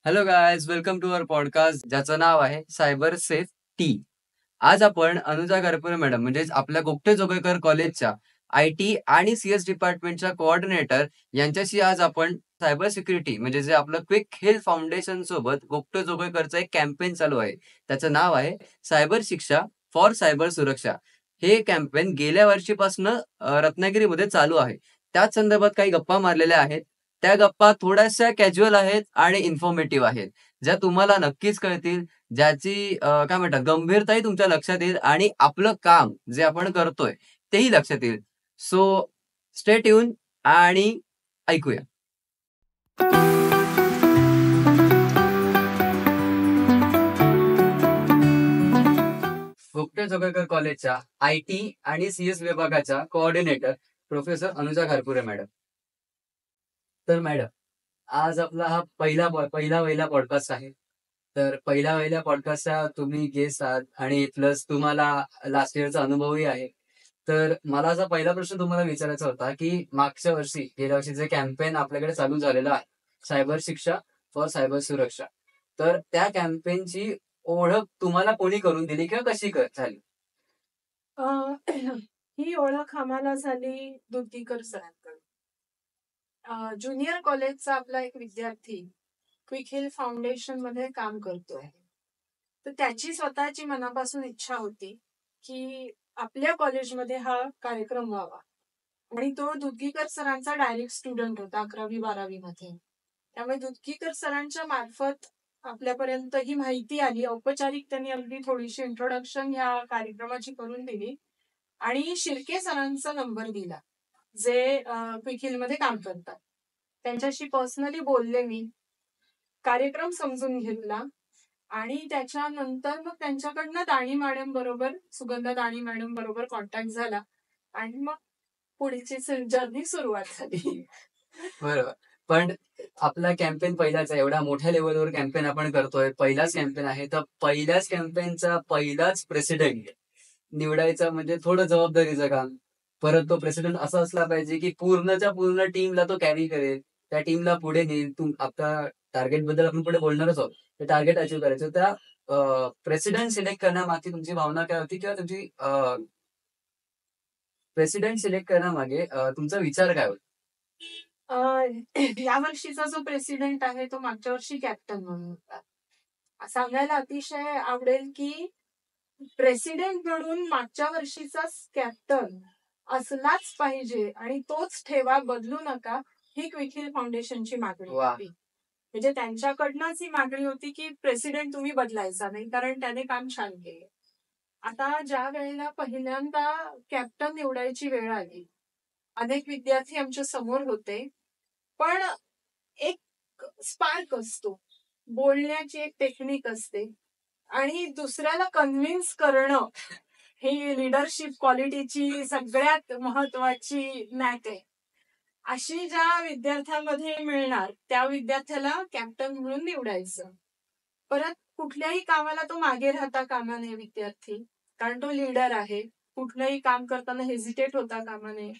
Hello guys, welcome to our podcast ज्याचं नाव आहे सायबर सेफ टी. आज आपण अनुजा गारपुरे मॅडम म्हणजेच आपल्या गोगटे जोगळेकर कॉलेजच्या IT आणि CS डिपार्टमेंटच्या कोऑर्डिनेटर यांच्याशी आज आपण सायबर सिक्युरिटी म्हणजे जे आपलं क्विक हेल्थ फाउंडेशन सोबत गोगटे जोगळेकरचं एक कॅम्पेन चालू आहे. त्याचं नाव आहे सायबर शिक्षा फॉर सायबर सुरक्षा. हे कॅम्पेन गेल्या वर्षीपासून रत्नागिरीमध्ये चालू आहे. त्याच संदर्भात काही गप्पा मारलेल्या आहेत. त्या गप्पा थोड्याशा कॅज्युअल आहेत आणि इन्फॉर्मेटिव्ह आहेत, ज्या तुम्हाला नक्कीच कळतील, ज्याची काय म्हणतात गंभीरताही तुमच्या लक्षात येईल आणि आपलं काम जे आपण करतोय तेही लक्षात येईल. सो स्टे ट्यून आणि ऐकूया. गोगटे जोगळेकर कॉलेजच्या IT आणि CS विभागाच्या coordinator professor Anuja Gharpure madam. तर मॅडम, आज आपला हा पहिला पॉडकास्ट आहे. तर पहिल्या पॉडकास्टचा तुम्ही गेस्ट आहात आणि प्लस तुम्हाला लास्ट इयरचा अनुभवही आहे. तर मला असा पहिला प्रश्न तुम्हाला विचारायचा होता, की गेल्या वर्षी जे कॅम्पेन आपल्याकडे चालू झालेलं आहे, सायबर शिक्षा फॉर सायबर सुरक्षा. तर त्या कॅम्पेनची ओळख तुम्हाला कोणी करून दिली किंवा कशी झाली? अ, ही ओळख आम्हाला झाली दुधीकर सरांकडून. ज्युनियर कॉलेजचा आपला एक विद्यार्थी क्विक हिल फाउंडेशन मध्ये काम करतोय. तर त्याची स्वतःची मनापासून इच्छा होती की आपल्या कॉलेजमध्ये हा कार्यक्रम व्हावा. आणि तो दुधीकर सरांचा डायरेक्ट स्टुडंट होता 11वी-12वी मध्ये. त्यामुळे दुधीकर सरांच्या मार्फत आपल्यापर्यंत ही माहिती आली. औपचारिक त्यांनी अगदी थोडीशी इंट्रोडक्शन या कार्यक्रमाची करून दिली आणि शिर्के सरांचा नंबर दिला, जे क्विक हिल मध्ये काम करतात. त्यांच्याशी पर्सनली बोलले मी, कार्यक्रम समजून घेतला आणि त्याच्यानंतर मग त्यांच्याकडनं सुगंधा दाणी मॅडम बरोबर कॉन्टॅक्ट झाला आणि मग पुढची जर्नी सुरुवात झाली. बरोबर. पण आपला कॅम्पेन पहिलाच आहे. एवढ्या मोठ्या लेवलवर कॅम्पेन आपण करतोय. पहिलाच कॅम्पेन आहे. तर पहिल्याच कॅम्पेनचा पहिलाच प्रेसिडेंट निवडायचा म्हणजे थोडं जबाबदारीचं काम. परत तो प्रेसिडेंट असा असला पाहिजे, की पूर्णच्या पूर्ण टीमला तो कॅरी करेल. त्या टीमला पुढे नेईल. आता टार्गेटबद्दल आपण पुढे बोलणारच आहोत. ते टार्गेट अचीव्ह करायचं. त्या प्रेसिडेंट सिलेक्ट करण्यामागची तुमची भावना काय होती किंवा तुमची प्रेसिडेंट सिलेक्ट करण्यामागे तुमचा विचार काय होता? या वर्षीचा जो प्रेसिडेंट आहे तो मागच्या वर्षी कॅप्टन म्हणून होता. सांगायला अतिशय आवडेल की प्रेसिडेंट म्हणून मागच्या वर्षीचा कॅप्टन असलाच पाहिजे आणि तोच ठेवा, बदलू नका, ही क्विक हिल फाउंडेशनची मागणी होती. म्हणजे त्यांच्याकडनंच ही मागणी होती की प्रेसिडेंट तुम्ही बदलायचा नाही, कारण त्याने काम छान केले. आता ज्या वेळेला पहिल्यांदा कॅप्टन निवडायची वेळ आली, अनेक विद्यार्थी आमच्या समोर होते, पण एक स्पार्क असतो, बोलण्याची एक टेक्निक असते आणि दुसऱ्याला कन्व्हिन्स करणं ही लिडरशिप क्वालिटीची सगळ्यात महत्वाची नॅक आहे. अशी ज्या विद्यार्थ्यांमध्ये मिळणार त्या विद्यार्थ्याला कॅप्टन म्हणून निवडायचं. परत कुठल्याही कामाला तो मागे राहता कामा नये विद्यार्थी, कारण तो लीडर आहे. कुठलंही काम करताना हेजिटेट होता कामा नये.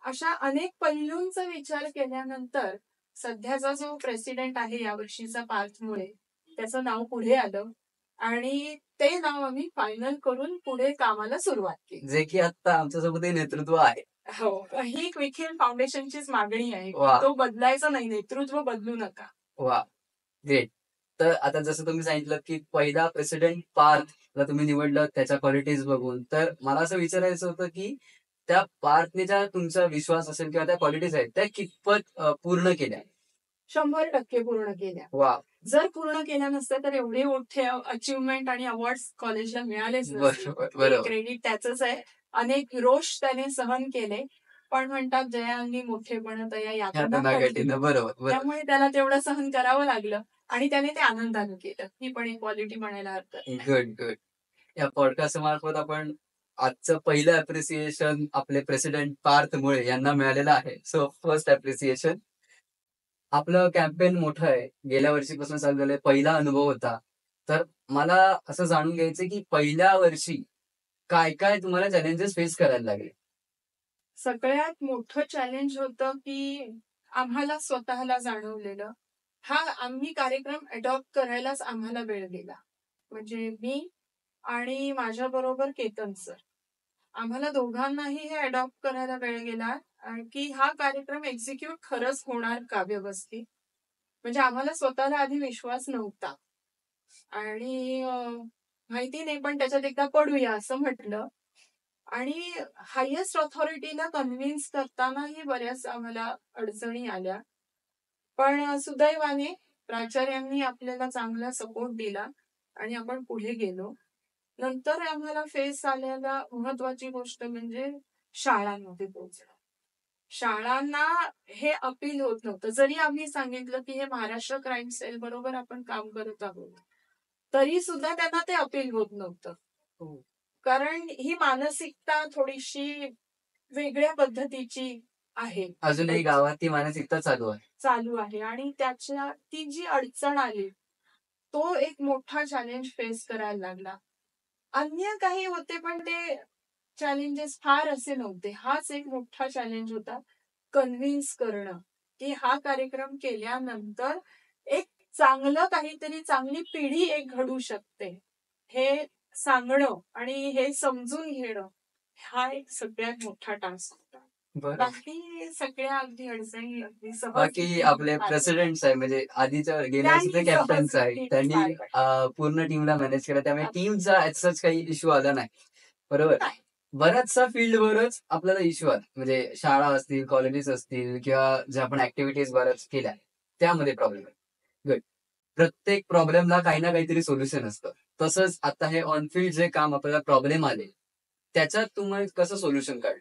अशा अनेक पैलूंचा विचार केल्यानंतर सध्याचा जो प्रेसिडेंट आहे यावर्षीचा पार्थमुळे, त्याचं नाव पुढे आलं आणि ते नाव आम्ही फायनल करून पुढे कामाला सुरुवात केली. जे की आता आमच्यासोबत नेतृत्व आहे. हो, ही क्विक हिल फाउंडेशनचीच मागणी आहे. तो बदलायचा नाही, नेतृत्व बदलू नका. वा, ग्रेट. तर आता जसं तुम्ही सांगितलं की पहिला प्रेसिडेंट पार्थ तुम्ही निवडलं त्याच्या क्वालिटीज बघून, तर मला असं विचारायचं होतं की त्या पार्थने ज्या तुमचा विश्वास असेल किंवा त्या क्वालिटीज आहेत त्या कितपत पूर्ण केल्या? 100% पूर्ण केल्या. वा. जर पूर्ण केल्या नसत्या तर एवढे मोठे अचिव्हमेंट आणि अवॉर्ड कॉलेजला मिळालेच नसते. क्रेडिट त्याचंच आहे. अनेक रोष त्याने सहन केले, पण म्हणतात जयांगी मोठेपण तया यातना कठीण. बरोबर. त्यामुळे त्याला तेवढं सहन करावं लागलं आणि त्याने ते आनंदाने केलं. ही पण एक क्वालिटी म्हणायला हरकत नाही. गुड. या पॉडकास्ट मार्फत आपण आजचं पहिलं अप्रिसिएशन आपले प्रेसिडेंट पार्थ मुळे यांना मिळालेलं आहे. So first appreciation. आपलं कॅम्पेन मोठं आहे, गेल्या वर्षीपासून चालू झालंय, पहिला अनुभव होता. तर मला असं जाणून घ्यायचं की पहिल्या वर्षी काय काय तुम्हाला चॅलेंजेस फेस करायला लागले? सगळ्यात मोठं चॅलेंज होतं की आम्हाला स्वतःला जाणवलेलं हा आम्ही कार्यक्रम अडॉप्ट करायलाच आम्हाला वेळ गेला. म्हणजे मी आणि माझ्या बरोबर केतन सर, आम्हाला दोघांनाही हे अडॉप्ट करायला वेळ गेला की हा कार्यक्रम एक्झिक्यूट खरंच होणार का व्यवस्थित. म्हणजे आम्हाला स्वतःला आधी विश्वास नव्हता आणि माहिती नाही, पण त्याच्यात एकदा पडूया असं म्हटलं आणि हायेस्ट ऑथॉरिटीला कन्व्हिन्स करतानाही बऱ्याच आम्हाला अडचणी आल्या. पण सुदैवाने प्राचार्यांनी आपल्याला चांगला सपोर्ट दिला आणि आपण पुढे गेलो. नंतर आम्हाला फेस आलेला महत्वाची गोष्ट म्हणजे शाळांमध्ये पोहोचणं. शाळांना हे अपील होत नव्हतं. जरी आम्ही सांगितलं की हे महाराष्ट्र क्राईम सेल बरोबर आपण काम करत आहोत, तरी सुद्धा त्यांना ते अपील होत नव्हतं. कारण ही मानसिकता थोडीशी वेगळ्या पद्धतीची आहे. अजूनही गावात ती मानसिकता चालू आहे आणि त्याच्या ती जी अडचण आली, तो एक मोठा चॅलेंज फेस करायला लागला. अन्य काही होते पण ते चॅलेंजेस फार असे नव्हते. हाच एक मोठा चॅलेंज होता, कन्व्हिन्स करणं की हा कार्यक्रम केल्यानंतर एक चांगलं काहीतरी, चांगली पिढी एक घडू शकते, हे सांगणं आणि हे समजून घेणं, हा एक सगळ्यात मोठा टास्क होता. बाकी सगळ्या अगदी अडचणी अगदी सहज बाकी आपले प्रेसिडेंट्स आहे, म्हणजे आधीच्या गेल्या वर्षीचे कॅप्टन्स आहे, त्यांनी पूर्ण टीमला मॅनेज केलं, त्यामुळे टीमचा ऍज काही इश्यू आला नाही. बरोबर. बऱ्याचशा फील्डवरच आपल्याला इश्यू आला, म्हणजे शाळा असतील, कॉलेजेस असतील किंवा ज्या आपण ऍक्टिव्हिटीज बऱ्याच केल्या त्यामध्ये प्रॉब्लेम आहे. गुड. प्रत्येक प्रॉब्लेमला काही ना काहीतरी सोल्युशन असतं. तसंच आता हे ऑन फील्ड जे काम आपल्याला प्रॉब्लेम आले, त्याच्यात तुम्ही कसं सोल्युशन काढलं?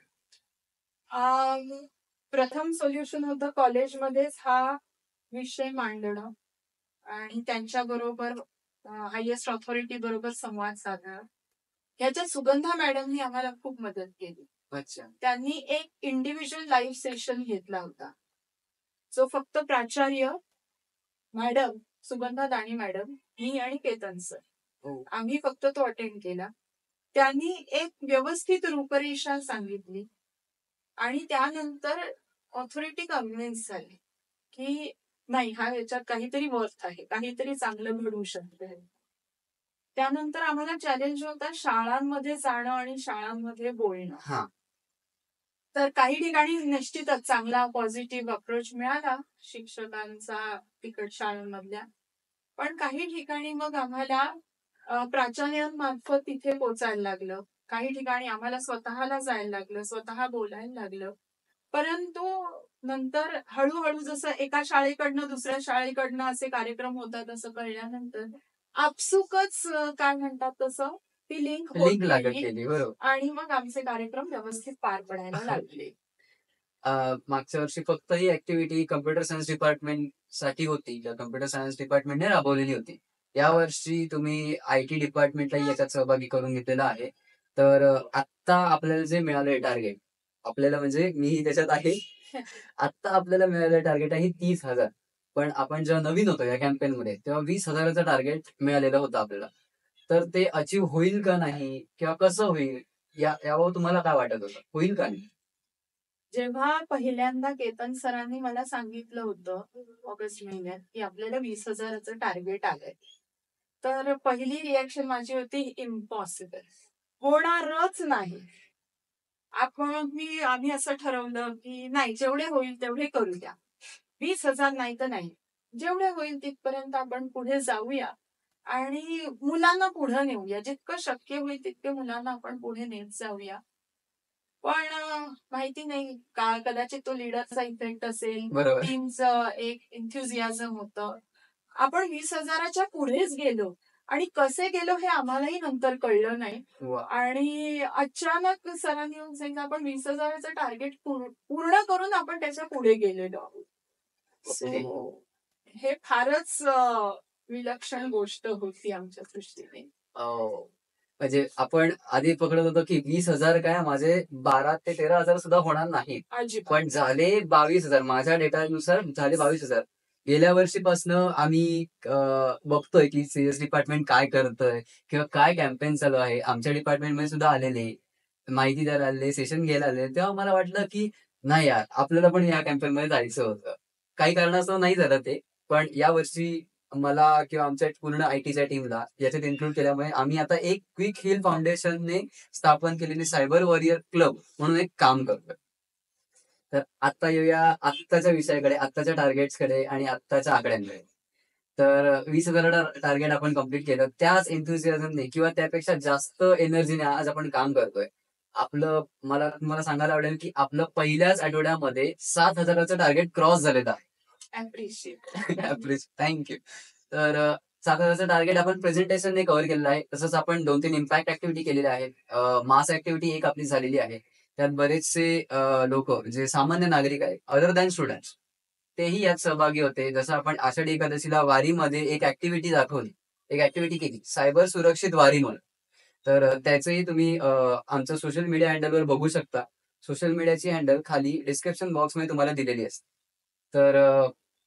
प्रथम सोल्युशन होतं कॉलेजमध्येच हा विषय मांडणं आणि त्यांच्याबरोबर हायेस्ट ऑथॉरिटी बरोबर संवाद साधणं. ह्याच्यात सुगंधा मॅडमनी आम्हाला खूप मदत केली. अच्छा. त्यांनी एक इंडिव्हिज्युअल लाईव्ह सेशन घेतला होता, जो फक्त प्राचार्य, मॅडम सुगंधा दाणी मॅडम, मी आणि केतन सर, आम्ही फक्त तो अटेंड केला. त्यांनी एक व्यवस्थित रूपरेषा सांगितली आणि त्यानंतर ऑथॉरिटी कन्व्हिन्स झाली की नाही, हा याच्यात काहीतरी वर्थ आहे, काहीतरी चांगलं घडू शकतं. त्यानंतर आम्हाला चॅलेंज होता शाळांमध्ये जाणं आणि शाळांमध्ये बोलणं. तर काही ठिकाणी निश्चितच चांगला पॉझिटिव्ह अप्रोच मिळाला शिक्षकांचा तिकड शाळांमधल्या, पण काही ठिकाणी मग आम्हाला प्राचार्यांमार्फत तिथे पोचायला लागलं. काही ठिकाणी आम्हाला स्वतःला जायला लागलं, स्वतः बोलायला लागलं. परंतु नंतर हळूहळू जसं एका शाळेकडनं दुसऱ्या शाळेकडनं असे कार्यक्रम होतात असं कळल्यानंतर आपसुकच काय म्हणतात तसं ती लिंक लागत गेली. बरोबर. आणि मग आमचे कार्यक्रम व्यवस्थित पार पडायला लागले. मागच्या वर्षी फक्त ही ऍक्टिव्हिटी कम्प्युटर सायन्स डिपार्टमेंट साठी होती, किंवा कम्प्युटर सायन्स डिपार्टमेंटने राबवलेली होती. या वर्षी तुम्ही IT डिपार्टमेंटलाही याच्यात सहभागी करून घेतलेला आहे. तर आता आपल्याला जे मिळालंय टार्गेट, आपल्याला म्हणजे मीही त्याच्यात आहे. आता आपल्याला मिळालेलं टार्गेट आहे 30,000. पण आपण जेव्हा नवीन होतो या कॅम्पेन मध्ये, तेव्हा 20,000चं टार्गेट मिळालेलं होतं आपल्याला. तर ते अचीव्ह होईल का नाही, किंवा कसं होईल, यावर तुम्हाला काय वाटत होतं, होईल का नाही? जेव्हा पहिल्यांदा केतन सरांनी मला सांगितलं होतं ऑगस्ट महिन्यात की आपल्याला 20,000चं टार्गेट आलंय, तर पहिली रिॲक्शन माझी होती इम्पॉसिबल, होणारच नाही. आम्ही असं ठरवलं की नाही, जेवढे होईल तेवढे करूया. 20,000 नाही तर नाही, जेवढे होईल तिथपर्यंत आपण पुढे जाऊया आणि मुलांना पुढे नेऊया, जितकं शक्य होईल तितके मुलांना आपण पुढे नेत जाऊया. पण माहिती नाही का, कदाचित तो लीडरचा इफेक्ट असेल, टीमचं एक एन्थुझियाझम होतं. आपण 20,000च्या पुढेच गेलो आणि कसे गेलो हे आम्हालाही नंतर कळलं नाही. आणि अचानक सरांनी येऊन सांगितलं आपण 20,000चं टार्गेट पूर्ण करून आपण त्याच्या पुढे गेलेलो आहोत. हे फारच विलक्षण गोष्ट होती आमच्या दृष्टीने. म्हणजे आपण आधी पकडत होतो की 20,000 काय, माझे 12 ते 13,000 सुद्धा होणार नाही, पण झाले 22,000. माझ्या डेटानुसार झाले 22,000. गेल्या वर्षीपासनं आम्ही बघतोय की CS डिपार्टमेंट काय करतंय किंवा काय कॅम्पेन चालू आहे. आमच्या डिपार्टमेंटमध्ये सुद्धा आलेले माहितीदार आलेले, सेशन घ्यायला आलेले, तेव्हा मला वाटलं की नाही यार, आपल्याला पण या कॅम्पेन मध्ये जायचं होतं. काही कारणास्तव नाही झालं ते, पण यावर्षी मला किंवा आमच्या पूर्ण आयटीच्या टीमला याच्यात इन्क्लूड केल्यामुळे आम्ही आता एक क्विक हिल फाउंडेशनने स्थापन केलेली सायबर वॉरियर क्लब म्हणून एक काम करतोय. तर आता येऊया आत्ताच्या विषयाकडे, आत्ताच्या टार्गेट्सकडे आणि आत्ताच्या आकड्यांकडे. तर 20,000 टार्गेट आपण कम्प्लीट केलं. त्याच एन्थुसियाझमने किंवा त्यापेक्षा जास्त एनर्जीने आज आपण काम करतोय. मला तुम्हाला सांगायला आवडेल की आपलं पहिल्याच आठवड्यामध्ये 7,000चं टार्गेट क्रॉस झालेलं आहे. थँक्यू. तर 7,000चं टार्गेट आपण प्रेझेंटेशनने कव्हर केलेलं आहे. तसंच आपण 2-3 इम्पॅक्ट ऍक्टिव्हिटी केलेल्या आहेत. मास ऍक्टिव्हिटी एक आपली झालेली आहे. त्यात बरेचसे लोक जे सामान्य नागरिक आहेत, अदर दॅन स्टुडंट्स, तेही यात सहभागी होते. जसं आपण आषाढी एकादशीला वारीमध्ये एक ऍक्टिव्हिटी दाखवली, एक ऍक्टिव्हिटी केली, सायबर सुरक्षित वारी म्हणून. तर त्याचंही तुम्ही आमचं सोशल मीडिया हँडलवर बघू शकता. सोशल मीडियाची हँडल खाली डिस्क्रिप्शन बॉक्समध्ये तुम्हाला दिलेली असते. तर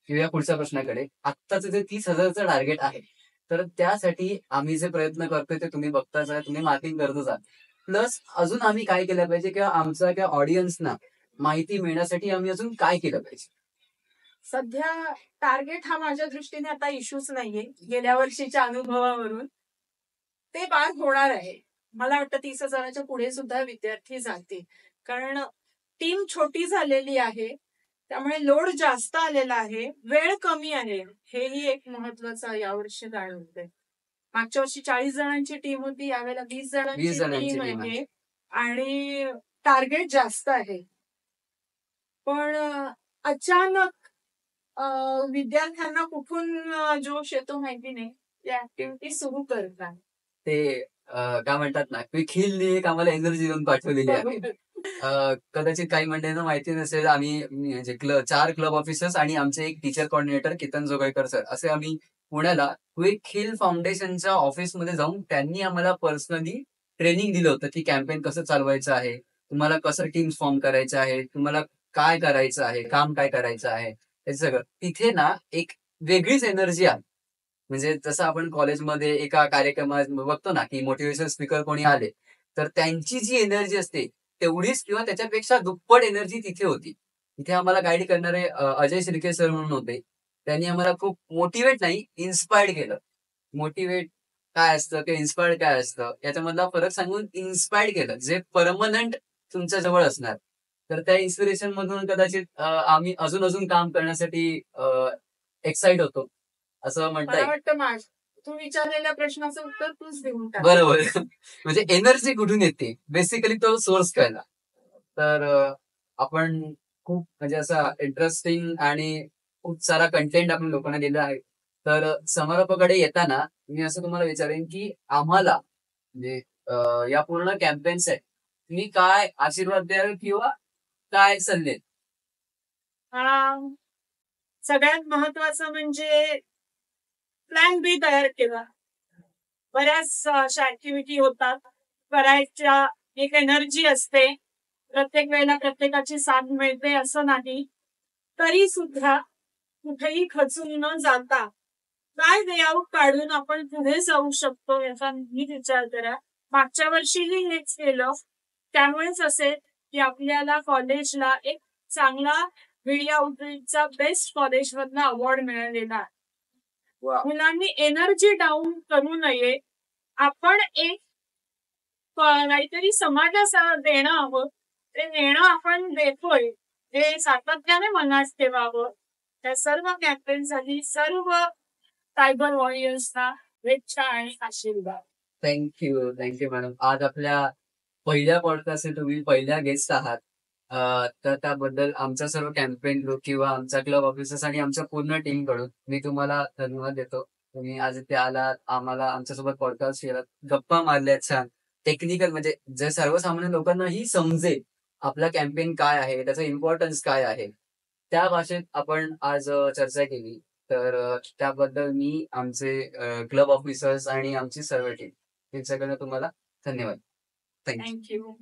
येऊया पुढच्या प्रश्नाकडे. आत्ताचं जे 30,000चं टार्गेट आहे, तर त्यासाठी आम्ही जे प्रयत्न करतोय ते तुम्ही बघताच आहे, तुम्ही मार्किंग करतच आहात. प्लस अजून आम्ही काय केलं पाहिजे किंवा आमच्या किंवा ऑडियन्सना माहिती मिळण्यासाठी आम्ही अजून काय केलं पाहिजे? सध्या टार्गेट हा माझ्या दृष्टीने आता इश्यूच नाहीये. गेल्या वर्षीच्या अनुभवावरून ते पार होणार आहे. मला वाटतं 30,000च्या पुढे सुद्धा विद्यार्थी जातील. कारण टीम छोटी झालेली आहे, त्यामुळे लोड जास्त आलेला आहे, वेळ कमी आहे. हेही एक महत्वाचं यावर्षी जाणवतंय. मागच्या वर्षी 40 जणांची टीम होती, यावेळेला 20 जणांची टीम आहे आणि टार्गेट जास्त आहे. पण अचानक विद्यार्थ्यांना कुठून जोश येतो माहिती नाही, या ऍक्टिव्हिटी सुरू करतात. ते काय म्हणतात ना, क्विक हिलने एक आम्हाला एनर्जी देऊन पाठवलेली आहे. कदाचित काही मंडळींना माहिती नसेल, आम्ही म्हणजे 4 क्लब ऑफिसर्स आणि आमचे एक teacher coordinator Ketan Joglekar sir, असे आम्ही पुण्याला क्विक हिल फाउंडेशनच्या ऑफिसमध्ये जाऊन त्यांनी आम्हाला पर्सनली ट्रेनिंग दिलं होतं की कॅम्पेन कसं चालवायचं आहे, तुम्हाला कसं टीम्स फॉर्म करायचं आहे, तुम्हाला काय करायचं आहे, काम काय करायचं आहे, हे सगळं. तिथे ना एक वेगळीच एनर्जी आहे. म्हणजे जसं आपण कॉलेजमध्ये एका कार्यक्रमात बघतो ना की मोटिवेशनल स्पीकर कोणी आले, तर त्यांची जी एनर्जी असते तेवढीच किंवा त्याच्यापेक्षा दुप्पट एनर्जी तिथे होती. तिथे आम्हाला गाईड करणारे अजय शिर्के सर म्हणून होते. त्यांनी आम्हाला खूप मोटिवेट नाही, इन्स्पायर्ड केलं. मोटिवेट काय असतं किंवा इन्स्पायर्ड काय असतं याच्यामधला फरक सांगून इन्स्पायर्ड केलं, जे परमनंट तुमच्या जवळ असणार. तर त्या इन्स्पिरेशन मधून कदाचित आम्ही अजून काम करण्यासाठी एक्साइट होतो, असं म्हणता मला येईल. वाटतं तू विचारलेल्या प्रश्नाचं उत्तर तूच देऊन टाक. बरोबर. म्हणजे एनर्जी कुठून येते, बेसिकली तो सोर्स कळला. तर आपण खूप म्हणजे असा इंटरेस्टिंग आणि खूप सारा कंटेंट आपण लोकांना दिला आहे. तर समारोपाकडे येताना मी असं तुम्हाला विचारेन की आम्हाला म्हणजे या पूर्ण कॅम्पेनसाठी तुम्ही काय आशीर्वाद द्याल किंवा काय सल्ले? सगळ्यात महत्वाचं म्हणजे प्लॅन बी तयार केला. बऱ्याच अशा ऍक्टिव्हिटी होतात, करायच्या एक एनर्जी असते, प्रत्येक वेळेला प्रत्येकाची साथ मिळते असं नाही. तरी सुद्धा कुठेही खचून न जाता काय लेआउट काढून आपण पुढे जाऊ शकतो याचा नीट विचार करा. मागच्या वर्षीही हेच केलं, त्यामुळेच असेल की आपल्याला कॉलेजला एक चांगला मीडिया आउटरीचचा बेस्ट कॉलेज मधनं अवॉर्ड मिळालेला आहे. मुलांनी एनर्जी डाऊन करू नये. आपण एक काहीतरी समाजाला देणं हवं, ते देणं आपण देतोय, ते सातत्याने मनात ठेवावं. त्या सर्व कॅम्पेनसाठी सर्व सायबर वॉरियर्सना शुभेच्छा आणि आशीर्वाद. Thank you madam. आज आपल्या पहिल्या पॉडकास्ट तुम्ही पहिल्या गेस्ट आहात. तर त्याबद्दल आमचा सर्व कॅम्पेन ग्रुप किंवा आमचा क्लब ऑफिसर्स आणि आमच्या पूर्ण टीम कडून मी तुम्हाला धन्यवाद देतो. तुम्ही आज इथे आलात, आम्हाला आमच्यासोबत पॉडकास्ट केलात, गप्पा मारल्यात छान. टेक्निकल म्हणजे जे सर्वसामान्य लोकांनाही समजेल आपला कॅम्पेन काय आहे, त्याचा इम्पॉर्टन्स काय आहे, त्या भाषेत आपण आज चर्चा केली. तर त्याबद्दल मी, आमचे क्लब ऑफिसर्स आणि आमची सर्व टीम यांच्याकडनं तुम्हाला धन्यवाद. थँक्यू.